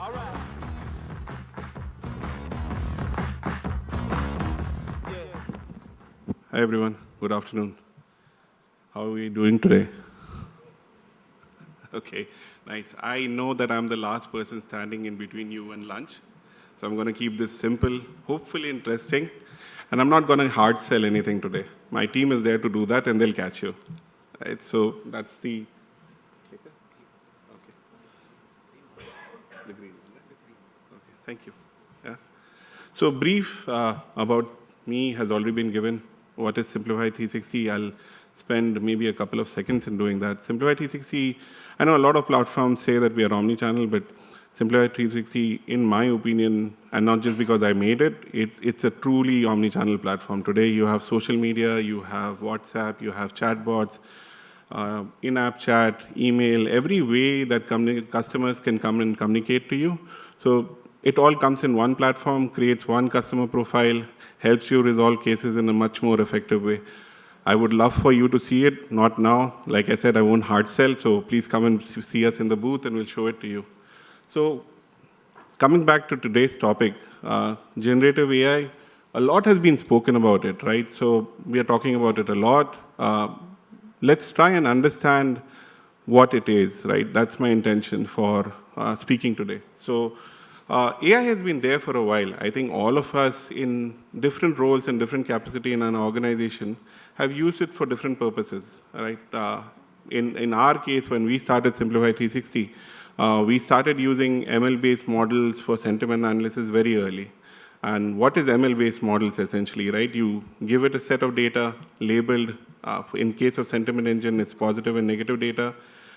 All right. Yeah. Hi everyone, good afternoon. How are we doing today? Okay, nice. I know that I'm the last person standing in between you and lunch, so I'm going to keep this simple, hopefully interesting, and I'm not going to hard sell anything today. My team is there to do that and they'll catch you. Right, so that's the clicker. Okay, the green one, right? Okay, thank you. Yeah. So brief about me has already been given. What is Simplify 360? I'll spend maybe a couple of seconds in doing that. Simplify 360, I know a lot of platforms say that we are omni-channel, but Simplify 360, in my opinion, and not just because I made it, it's a truly omni-channel platform. Today you have social media, you have WhatsApp, you have chatbots, in-app chat, email, every way that customers can come and communicate to you. So it all comes in one platform, creates one customer profile, helps you resolve cases in a much more effective way. I would love for you to see it, not now. Like I said, I won't hard sell, so please come and see us in the booth and we'll show it to you. So coming back to today's topic, generative AI, a lot has been spoken about it, right? So we are talking about it a lot. Let's try and understand what it is, right? That's my intention for speaking today. So AI has been there for a while. I think all of us in different roles and different capacity in an organization have used it for different purposes, right? In our case, when we started Simplify 360, we started using ML-based models for sentiment analysis very early. And what is ML-based models essentially, right? You give it a set of data labeled, in case of sentiment engine, it's positive and negative data.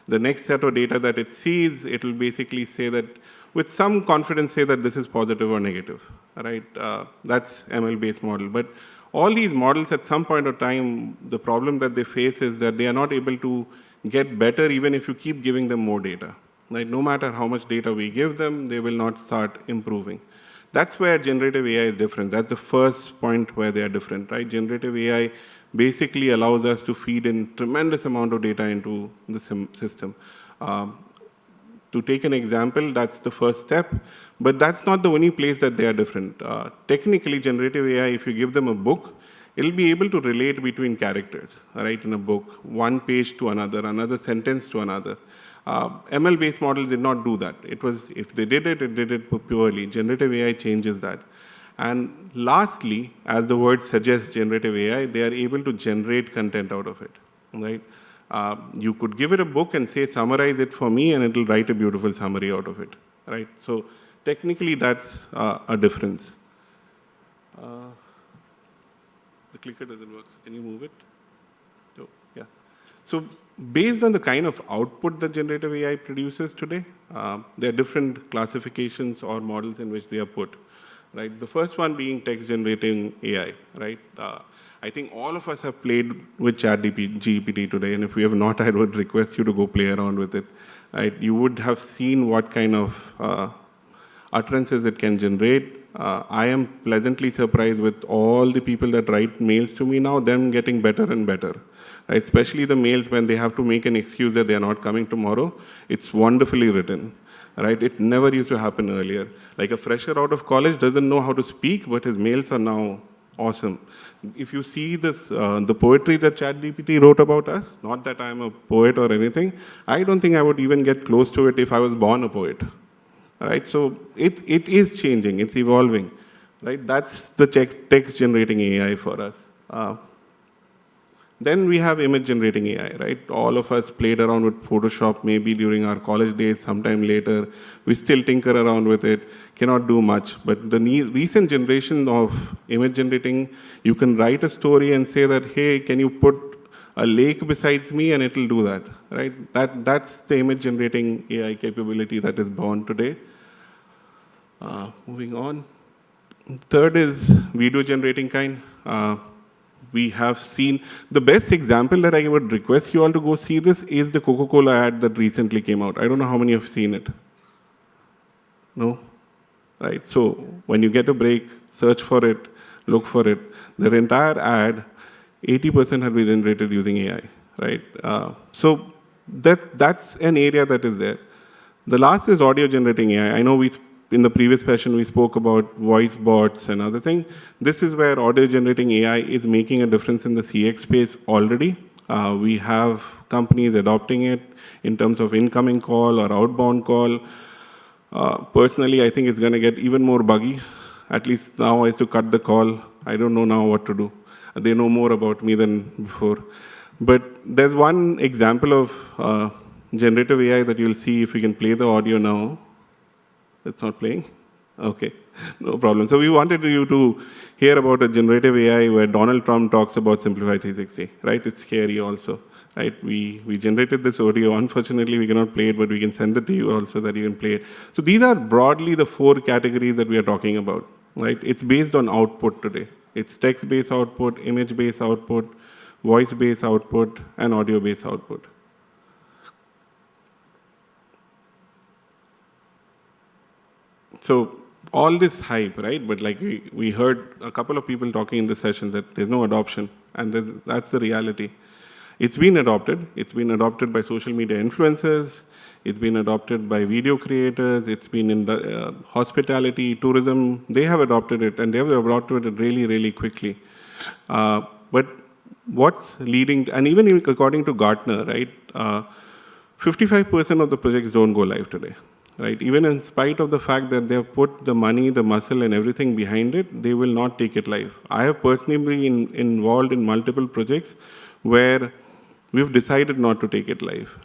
The next set of data that it sees, it will basically say that, with some confidence, say that this is positive or negative, right? That's ML-based model. But all these models, at some point of time, the problem that they face is that they are not able to get better even if you keep giving them more data. Right? No matter how much data we give them, they will not start improving. That's where generative AI is different. That's the first point where they are different, right? Generative AI basically allows us to feed in tremendous amount of data into the system. To take an example, that's the first step, but that's not the only place that they are different. Technically, generative AI, if you give them a book, it'll be able to relate between characters, right, in a book, one page to another sentence to another. ML-based models did not do that. It was, if they did it, it did it purely. Generative AI changes that. And lastly, as the word suggests, generative AI, they are able to generate content out of it, right? You could give it a book and say, summarize it for me, and it'll write a beautiful summary out of it, right? So technically, that's a difference. The clicker doesn't work, so can you move it? So, yeah. So based on the kind of output that generative AI produces today, there are different classifications or models in which they are put, right? The first one being text generating AI, right? I think all of us have played with ChatGPT today, and if you have not, I would request you to go play around with it, right? You would have seen what kind of utterances it can generate. I am pleasantly surprised with all the people that write mails to me now, them getting better and better. Right? Especially the mails when they have to make an excuse that they are not coming tomorrow. It's wonderfully written. Right? It never used to happen earlier. Like a fresher out of college doesn't know how to speak, but his mails are now awesome. If you see this, the poetry that ChatGPT wrote about us, not that I'm a poet or anything, I don't think I would even get close to it if I was born a poet. Right? So it is changing, it's evolving. Right? That's the text generating AI for us. Then we have image generating AI, right? All of us played around with Photoshop maybe during our college days, sometime later. We still tinker around with it, cannot do much. But the recent generation of image generating, you can write a story and say that, hey, can you put a lake besides me, and it'll do that, right? That's the image generating AI capability that is born today. Moving on. Third is video generating kind. We have seen the best example that I would request you all to go see this is the Coca-Cola ad that recently came out. I don't know how many have seen it. No? Right? So when you get a break, search for it, look for it. Their entire ad, 80% had been generated using AI, right? So that's an area that is there. The last is audio generating AI. I know in the previous session we spoke about voice bots and other things. This is where audio generating AI is making a difference in the CX space already. We have companies adopting it in terms of incoming call or outbound call. Personally, I think it's going to get even more buggy. At least now I have to cut the call. I don't know now what to do. They know more about me than before. But there's one example of generative AI that you'll see if we can play the audio now. It's not playing? Okay, no problem. So we wanted you to hear about a generative AI where Donald Trump talks about Simplify360, right? It's scary also, right? We generated this audio. Unfortunately, we cannot play it, but we can send it to you also that you can play it. So these are broadly the 4 categories that we are talking about, right? It's based on output today. It's text-based output, image-based output, voice-based output, and audio-based output. So all this hype, right? But like we heard a couple of people talking in the session that there's no adoption, and that's the reality. It's been adopted. It's been adopted by social media influencers. It's been adopted by video creators. It's been in hospitality, tourism. They have adopted it, and they have adopted it really, really quickly. But what's leading, and even according to Gartner, right, 55% of the projects don't go live today, right? Even in spite of the fact that they have put the money, the muscle, and everything behind it, they will not take it live. I have personally been involved in multiple projects where we've decided not to take it live.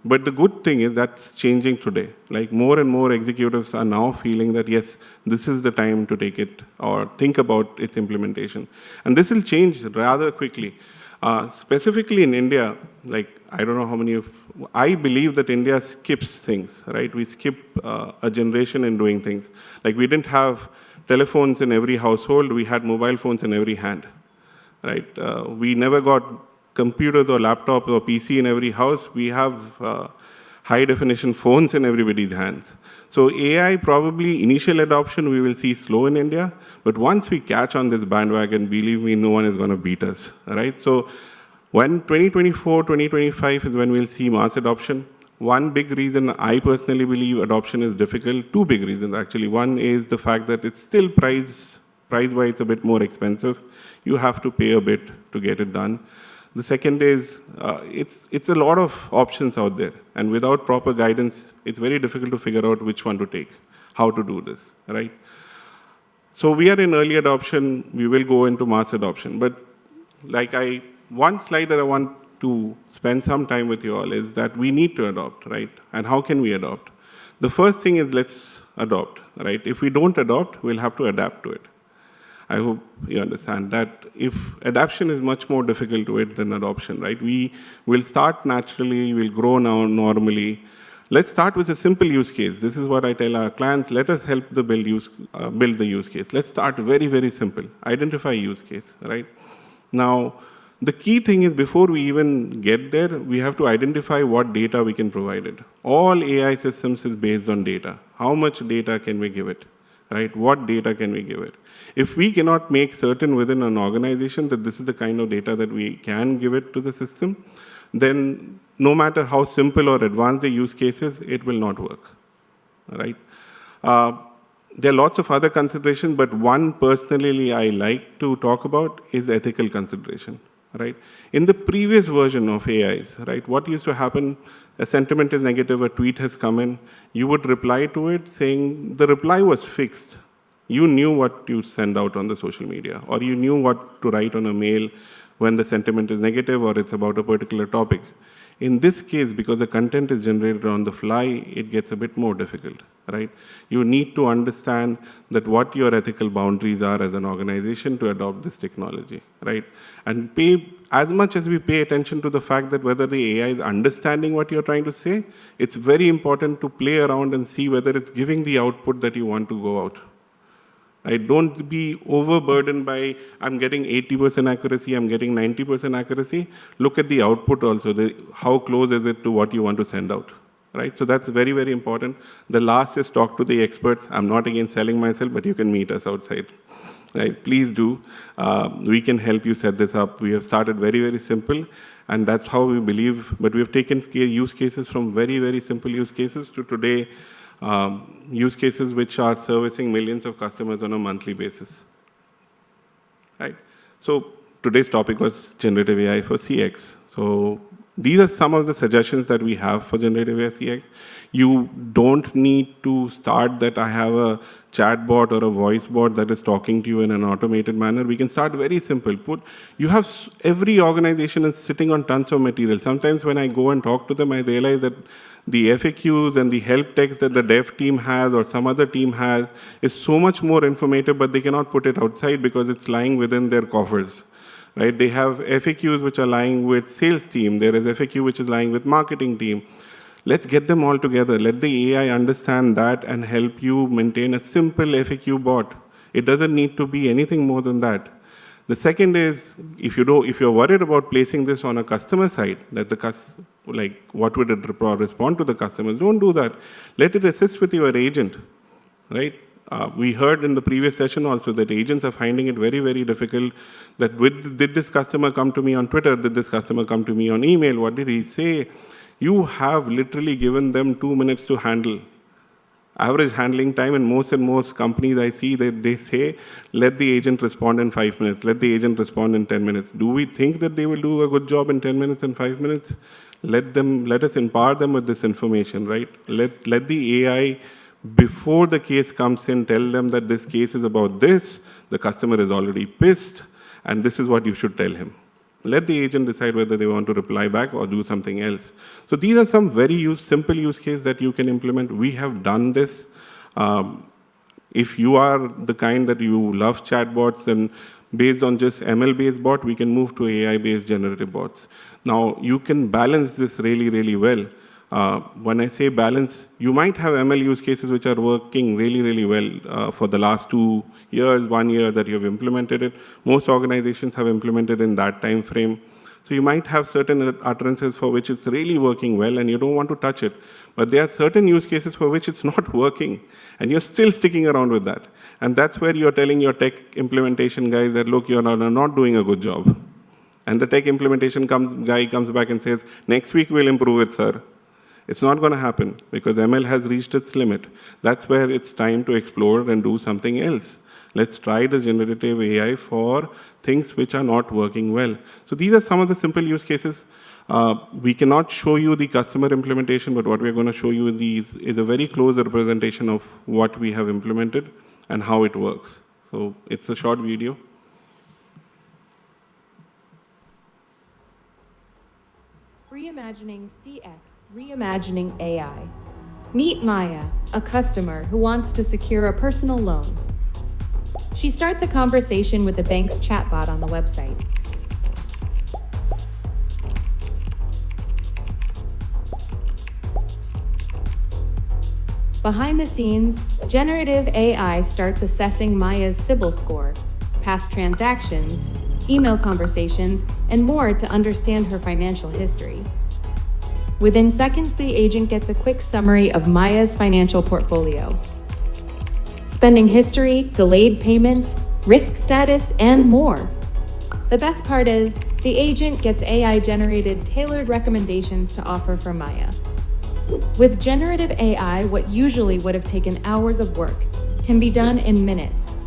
But the good thing is that's changing today. Like more and more executives are now feeling that, yes, this is the time to take it or think about its implementation. And this will change rather quickly. Specifically in India, like I don't know how many of, I believe that India skips things, right? We skip a generation in doing things. Like we didn't have telephones in every household, we had mobile phones in every hand, right? We never got computers or laptops or PC in every house. We have high definition phones in everybody's hands. So AI probably initial adoption we will see slow in India, but once we catch on this bandwagon, believe me, no one is going to beat us, right? So when 2024, 2025 is when we'll see mass adoption. One big reason I personally believe adoption is difficult, 2 big reasons actually. One is the fact that it's still price-wise a bit more expensive. You have to pay a bit to get it done. The second is it's a lot of options out there, and without proper guidance, it's very difficult to figure out which one to take, how to do this, right? So we are in early adoption. We will go into mass adoption. But like one slide that I want to spend some time with you all is that we need to adopt, right? And how can we adopt? The first thing is let's adopt, right? If we don't adopt, we'll have to adapt to it. I hope you understand that if adaptation is much more difficult to it than adoption, right? We will start naturally, we'll grow now normally. Let's start with a simple use case. This is what I tell our clients, let us help build the use case. Let's start very, very simple. Identify use case, right? Now, the key thing is before we even get there, we have to identify what data we can provide it. All AI systems is based on data. How much data can we give it, right? What data can we give it? If we cannot make certain within an organization that this is the kind of data that we can give it to the system, then no matter how simple or advanced the use case is, it will not work, right? There are lots of other considerations, but one personally I like to talk about is ethical consideration, right? In the previous version of AIs, right, what used to happen, a sentiment is negative, a tweet has come in, you would reply to it saying the reply was fixed. You knew what you send out on the social media, or you knew what to write on a mail when the sentiment is negative or it's about a particular topic. In this case, because the content is generated on the fly, it gets a bit more difficult, right? You need to understand that what your ethical boundaries are as an organization to adopt this technology, right? And pay, as much as we pay attention to the fact that whether the AI is understanding what you're trying to say, it's very important to play around and see whether it's giving the output that you want to go out. Right? Don't be overburdened by, I'm getting 80% accuracy, I'm getting 90% accuracy. Look at the output also. How close is it to what you want to send out? Right? So that's very, very important. The last is talk to the experts. I'm not against selling myself, but you can meet us outside. Right? Please do. We can help you set this up. We have started very, very simple. And that's how we believe, but we've taken use cases from very, very simple use cases to today, use cases which are servicing millions of customers on a monthly basis, right? So today's topic was generative AI for CX. So these are some of the suggestions that we have for generative AI CX. You don't need to start that I have a chatbot or a voice bot that is talking to you in an automated manner. We can start very simple. Every organization is sitting on tons of material. Sometimes when I go and talk to them, I realize that the FAQs and the help text that the dev team has or some other team has is so much more informative, but they cannot put it outside because it's lying within their coffers. Right? They have FAQs which are lying with sales team. There is FAQ which is lying with marketing team. Let's get them all together. Let the AI understand that and help you maintain a simple FAQ bot. It doesn't need to be anything more than that. The second is, if you're worried about placing this on a customer side, that what would it respond to the customers? Don't do that. Let it assist with your agent, right? We heard in the previous session also that agents are finding it very, very difficult. Did this customer come to me on Twitter? Did this customer come to me on email? What did he say? You have literally given them 2 minutes to handle. Average handling time in most companies I see that they say, let the agent respond in 5 minutes, let the agent respond in 10 minutes. Do we think that they will do a good job in 10 minutes and 5 minutes? Let us empower them with this information, right? Let the AI, before the case comes in, tell them that this case is about this, the customer is already pissed, and this is what you should tell him. Let the agent decide whether they want to reply back or do something else. So these are some very simple use cases that you can implement. We have done this. If you are the kind that you love chatbots, then based on just ML-based bot, we can move to AI-based generative bots. Now, you can balance this really, really well. When I say balance, you might have ML use cases which are working really, really well for the last 2 years, 1 year that you have implemented it. Most organizations have implemented in that time frame. So you might have certain utterances for which it's really working well and you don't want to touch it. But there are certain use cases for which it's not working and you're still sticking around with that. And that's where you're telling your tech implementation guys that, look, you're not doing a good job. And the tech implementation guy comes back and says, next week we'll improve it, sir. It's not going to happen because ML has reached its limit. That's where it's time to explore and do something else. Let's try the generative AI for things which are not working well. So these are some of the simple use cases. We cannot show you the customer implementation, but what we're going to show you is a very close representation of what we have implemented and how it works. So it's a short video. Reimagining CX, reimagining AI. Meet Maya, a customer who wants to secure a personal loan. She starts a conversation with the bank's chatbot on the website. Behind the scenes, generative AI starts assessing Maya's CIBIL score, past transactions, email conversations, and more to understand her financial history. Within seconds, the agent gets a quick summary of Maya's financial portfolio. Spending history, delayed payments, risk status, and more. The best part is, the agent gets AI-generated tailored recommendations to offer for Maya. With generative AI, what usually would have taken hours of work can be done in minutes.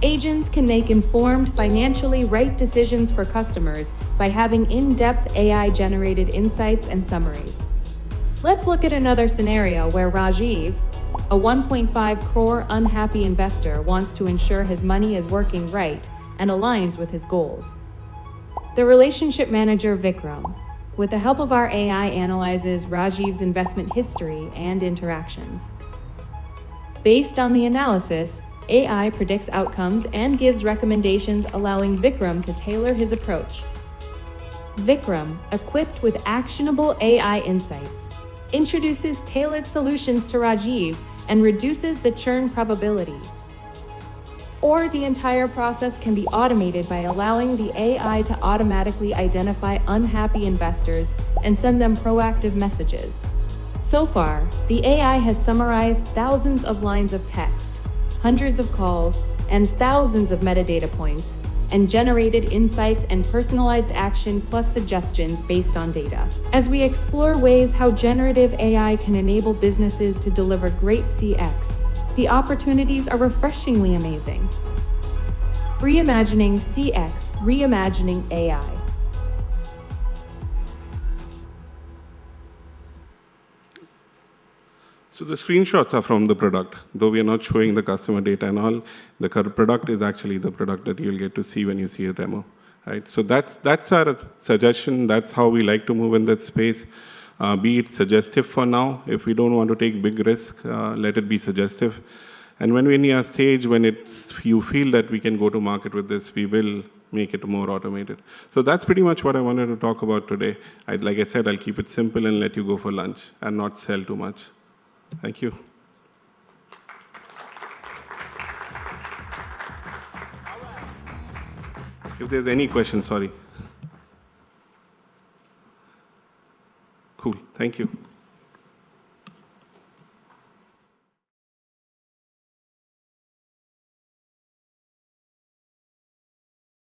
Agents can make informed, financially right decisions for customers by having in-depth AI-generated insights and summaries. Let's look at another scenario where Rajiv, a 1.5 crore unhappy investor, wants to ensure his money is working right and aligns with his goals. The relationship manager, Vikram, with the help of our AI, analyzes Rajiv's investment history and interactions. Based on the analysis, AI predicts outcomes and gives recommendations, allowing Vikram to tailor his approach. Vikram, equipped with actionable AI insights, introduces tailored solutions to Rajiv and reduces the churn probability. Or the entire process can be automated by allowing the AI to automatically identify unhappy investors and send them proactive messages. So far, the AI has summarized thousands of lines of text, hundreds of calls, and thousands of metadata points, and generated insights and personalized action plus suggestions based on data. As we explore ways how generative AI can enable businesses to deliver great CX, the opportunities are refreshingly amazing. Reimagining CX, reimagining AI. So the screenshots are from the product, though we are not showing the customer data and all. The product is actually the product that you'll get to see when you see a demo, right? So that's our suggestion. That's how we like to move in that space. Be it suggestive for now. If we don't want to take big risk, let it be suggestive. And when we're in a stage when you feel that we can go to market with this, we will make it more automated. So that's pretty much what I wanted to talk about today. Like I said, I'll keep it simple and let you go for lunch and not sell too much. Thank you. If there's any questions, sorry. Cool, thank you.